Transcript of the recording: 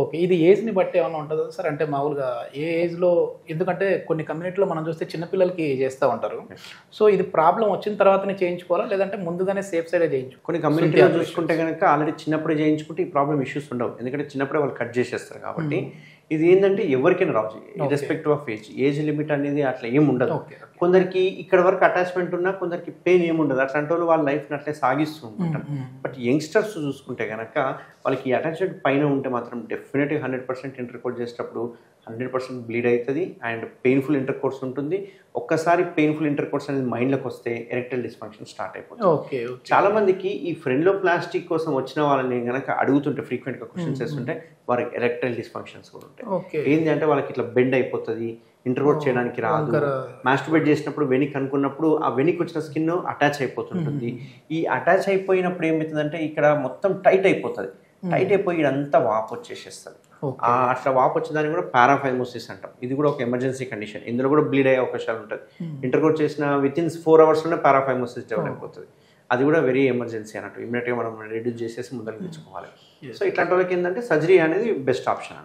Okay. ఇది ఏజ్‌ని బట్టి ఏమన్నా ఉంటదా సార్? అంటే మామూలుగా ఏ ఏజ్‌లో ఎందుకంటే కొన్ని కమ్యూనిటీలో మనం చూస్తే చిన్న పిల్లలకి చేస్తా ఉంటారు. సో, ఇది ప్రాబ్లమ్ వచ్చిన తర్వాతనే చేయించుకోవాలా? లేదంటే ముందుగానే సేఫ్ సైడే కొన్ని కమ్యూనిటీలో చూసుకుంటే గనక ఆల్రెడీ చిన్నప్పుడే చేయించుకుంటే ఈ ప్రాబ్లమ్ ఇష్యూస్ ఉండవు. ఎందుకంటే చిన్నప్పుడే వాళ్ళు కట్ చేసేస్తారు కాబట్టి. ఇది ఏంటంటే ఎవరికైనా రావచ్చు. Irrespective of age. Age limit అనేది అట్లా ఏమి ఉండదు. కొందరికి ఇక్కడ వరకు అటాచ్మెంట్ ఉన్నా కొందరికి పెయిన్ ఏమి ఉండదు. అట్లాంటి వాళ్ళు వాళ్ళ లైఫ్ని అట్లే సాగిస్తూ ఉంటారు. బట్ యంగ్స్టర్స్ చూసుకుంటే కనుక వాళ్ళకి అటాచ్మెంట్ పైన ఉంటే మాత్రం డెఫినెట్గా 100% ఇంటర్కోర్స్ చేసేటప్పుడు 100% బ్లీడ్ అవుతుంది అండ్ పెయిన్ఫుల్ ఇంటర్కోర్స్ ఉంటుంది. ఒక్కసారి పెయిన్ఫుల్ ఇంటర్కోర్స్ అనేది మైండ్లోకి వస్తే ఎరెక్టైల్ డిస్ఫంక్షన్ స్టార్ట్ అయిపోతుంది. చాలా మందికి ఈ ఫ్రెండ్లోప్లాస్టిక్ కోసం వచ్చిన వాళ్ళని కనుక అడుగుతుంటే ఫ్రీక్వెంట్గా క్వశ్చన్స్ వేస్తుంటే వారికి ఎరెక్టైల్ డిస్ఫంక్షన్స్ కూడా ఉంటాయి. ఏంటి అంటే వాళ్ళకి ఇట్లా బెండ్ అయిపోతుంది, ఇంటర్కోర్స్ చేయడానికి రాదు, మాస్టర్బేట్ చేసినప్పుడు వెనిక్ అనుకున్నప్పుడు ఆ వెనిక్ వచ్చిన స్కిన్ అటాచ్ అయిపోతుంటుంది. ఈ అటాచ్ అయిపోయినప్పుడు ఏమవుతుందంటే ఇక్కడ మొత్తం టైట్ అయిపోతుంది. టైట్ అయిపోయి ఇదంతా వాపు వచ్చేసేస్తుంది. అట్లా వాపు వచ్చేదాన్ని కూడా పారాఫైమోసిస్ అంటాం. ఇది కూడా ఒక ఎమర్జెన్సీ కండిషన్. ఇందులో కూడా బ్లీడ్ అయ్యే అవకాశాలు ఉంటుంది. ఇంటర్కోర్స్ చేసిన వితిన్ 4 అవర్స్లోనే పారాఫైమోసిస్ డెవలప్ అయిపోతుంది. అది కూడా వెరీ ఎమర్జెన్సీ అన్నట్టు. ఇమీడియట్గా మనం రెడ్యూస్ చేసేసి ముందరికి తెచ్చుకోవాలి. సో ఇట్లాంటి వాళ్ళకి ఏంటంటే సర్జరీ అనేది బెస్ట్ ఆప్షన్.